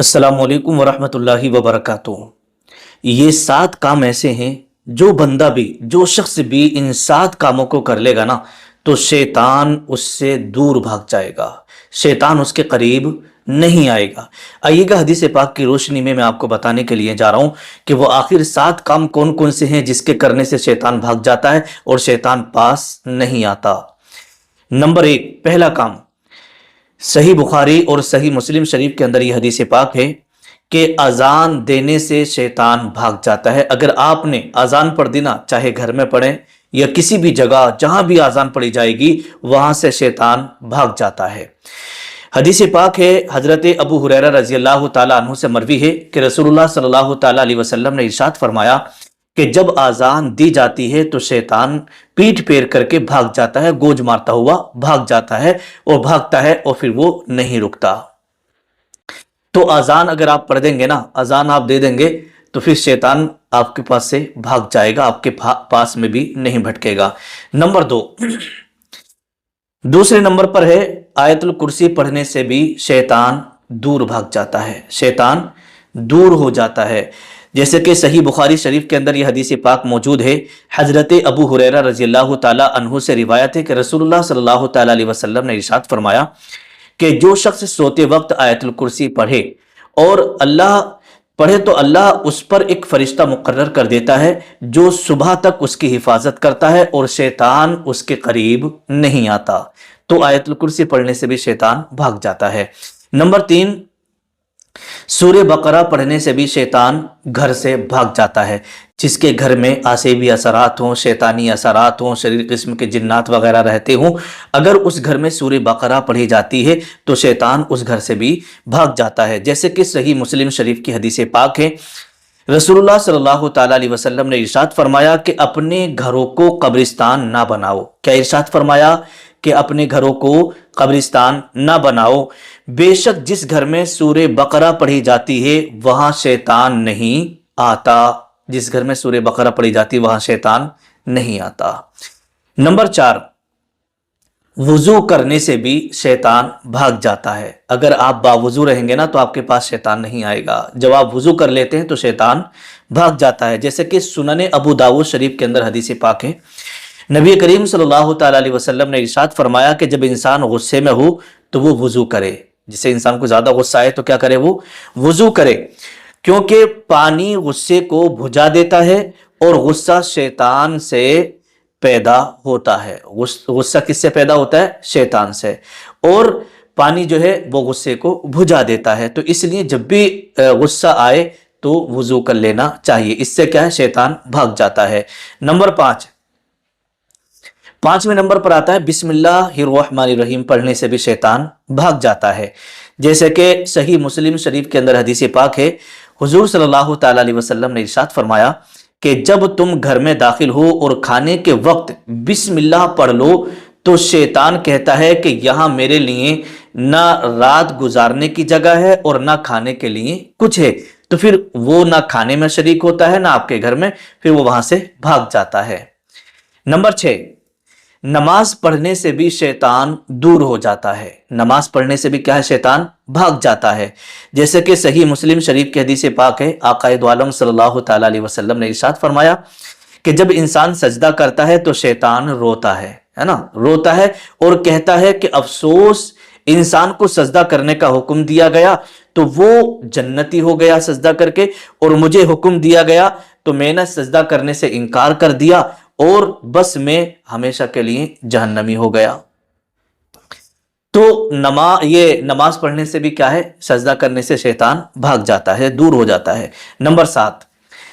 अस्सलाम वालेकुम वरहमतुल्लाहि वबरकातुह। ये 7 काम ऐसे हैं जो बंदा भी, जो शख्स भी इन 7 कामों को कर लेगा ना, तो शैतान उससे दूर भाग जाएगा, शैतान उसके करीब नहीं आएगा। आइएगा हदीस पाक की रोशनी में मैं आपको बताने के लिए जा रहा हूं कि वो आखिर 7 काम कौन कौन से हैं जिसके करने से शैतान भाग जाता है और शैतान पास नहीं आता। नंबर 1, पहला काम, सही बुखारी और सही मुस्लिम शरीफ के अंदर यह हदीस पाक है कि अजान देने से शैतान भाग जाता है। अगर आपने अजान पढ़ दी ना, चाहे घर में पढ़ें या किसी भी जगह जहां भी अजान पढ़ी जाएगी वहां से शैतान भाग जाता है। हदीस पाक है, हजरत अबू हुरैरा रजी अल्लाह ताला अन्हु से मरवी है कि रसूलुल्लाह सल्लल्लाहु ताला अलैहि वसल्लम ने इरशाद फरमाया कि जब आजान दी जाती है तो शैतान पीठ पेर करके भाग जाता है, गोज मारता हुआ भाग जाता है और भागता है और फिर वो नहीं रुकता। तो अजान अगर आप पढ़ देंगे ना, अजान आप दे देंगे तो फिर शैतान आपके पास से भाग जाएगा, आपके पास में भी नहीं भटकेगा। नंबर 2, दूसरे नंबर पर है आयतुल कुर्सी पढ़ने से भी शैतान दूर भाग जाता है, शैतान दूर हो जाता है। जैसे कि सही बुखारी शरीफ के अंदर यह हदीस पाक मौजूद है। हजरत अबू हुरैरा रजी अल्लाह ताला अन्हु से रिवायत है कि रसूलुल्लाह सल्लल्लाहु ताला अलैहि वसल्लम ने इरशाद फरमाया कि जो शख्स सोते वक्त आयतुल कुर्सी पढ़े और अल्लाह पढ़े तो अल्लाह उस पर एक फरिश्ता मुकर्रर कर देता है जो सुबह तक उसकी हिफाजत करता है और शैतान उसके करीब नहीं आता। तो आयतुल कुर्सी पढ़ने से भी शैतान भाग जाता है। नंबर 3, सूरे बकरा पढ़ने से भी शैतान घर से भाग जाता है। जिसके घर में आसेबी असरात हों, शैतानी असरात हों, शरीर किस्म के जिन्नात वगैरह रहते हों, अगर उस घर में सूरे बकरा पढ़ी जाती है तो शैतान उस घर से भी भाग जाता है। जैसे कि सही मुस्लिम शरीफ की हदीस पाक है, रसूलुल्लाह सल्लल्लाहु ताला अलैहि वसल्लम ने इरशाद फरमाया कि अपने घरों को कब्रिस्तान ना बनाओ। क्या इरशाद फरमाया? कि अपने घरों को कब्रिस्तान ना बनाओ। बेशक जिस घर में सूरे बकरा पढ़ी जाती है वहां शैतान नहीं आता, जिस घर में सूरे बकरा पढ़ी जाती है वहां शैतान नहीं आता। नंबर 4, वुजू करने से भी शैतान भाग जाता है। अगर आप बावुजू रहेंगे ना तो आपके पास शैतान नहीं आएगा, जब आप वुजू कर लेते हैं तो शैतान भाग जाता है। जैसे कि सुनने अबू दाऊद शरीफ के अंदर हदीस पाक है, नबी करीम सल्लल्लाहु ताला अलैहि वसल्लम ने इरशाद फरमाया कि जब इंसान गुस्से में हो तो वो वुजू करे। जिसे इंसान को ज्यादा गुस्सा आए तो क्या करे? वो वुजू करे, क्योंकि पानी गुस्से को बुझा देता है और गुस्सा शैतान से पैदा होता है। गुस्सा किससे पैदा होता है? शैतान से। और पानी जो है वो गुस्से को बुझा देता है। तो इसलिए जब भी गुस्सा आए तो वुजू कर लेना चाहिए, इससे क्या है? शैतान भाग जाता है। नंबर 5, 5वें नंबर पर आता है बिस्मिल्लाहिर्रहमानिर्रहीम पढ़ने से भी शैतान भाग जाता है। जैसे कि सही मुस्लिम शरीफ के अंदर हदीस पाक है, हुजूर सल्लल्लाहु ताला अलैहि वसल्लम ने इरशाद फरमाया कि जब तुम घर में दाखिल हो और खाने के वक्त बिस्मिल्लाह पढ़ लो तो शैतान कहता है कि यहां मेरे लिए ना रात गुजारने की जगह है और ना खाने के लिए कुछ है। तो फिर वो ना खाने में शरीक होता है ना आपके घर में, फिर वो वहां से भाग जाता है। नंबर 6, नमाज पढ़ने से भी शैतान दूर हो जाता है। नमाज पढ़ने से भी क्या है? शैतान भाग जाता है। जैसे कि सही मुस्लिम शरीफ की हदीस पाक है, आकाए दो आलम सल्लल्लाहु ताला अलैहि वसल्लम ने इरशाद फरमाया कि जब इंसान सजदा करता है तो शैतान रोता है ना, रोता है और कहता है कि अफसोस, इंसान को सजदा करने का हुक्म दिया गया तो वो जन्नती हो गया सजदा करके, और मुझे हुक्म दिया गया तो मैंने सजदा करने से इनकार कर दिया और बस मैं हमेशा के लिए जहन्नमी हो गया। तो ये नमाज पढ़ने से भी क्या है? सजदा करने से शैतान भाग जाता है, दूर हो जाता है। नंबर 7,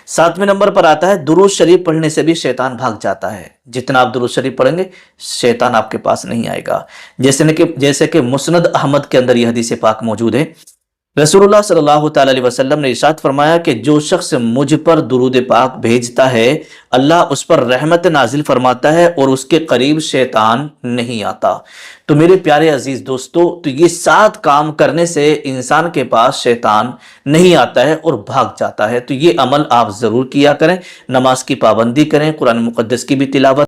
7वें नंबर पर आता है दुरूद शरीफ पढ़ने से भी शैतान भाग जाता है। जितना आप दुरूद शरीफ पढ़ेंगे शैतान आपके पास नहीं आएगा। जैसे कि मुस्नद अहमद के अंदर यह हदीस पाक मौजूद है, रसूलुल्लाह सल्लल्लाहु ताला अलैहि वसल्लम ने इरशाद फरमाया कि जो शख्स मुझ पर दुरूद पाक भेजता है अल्लाह उस पर रहमत नाजिल फरमाता है और उसके करीब शैतान नहीं आता। तो मेरे प्यारे अजीज दोस्तों, तो ये 7 काम करने से इंसान के पास शैतान नहीं आता है और भाग जाता है। तो ये अमल आप जरूर किया करें, नमाज की पाबंदी करें, कुरान मुकद्दस की भी तिलावत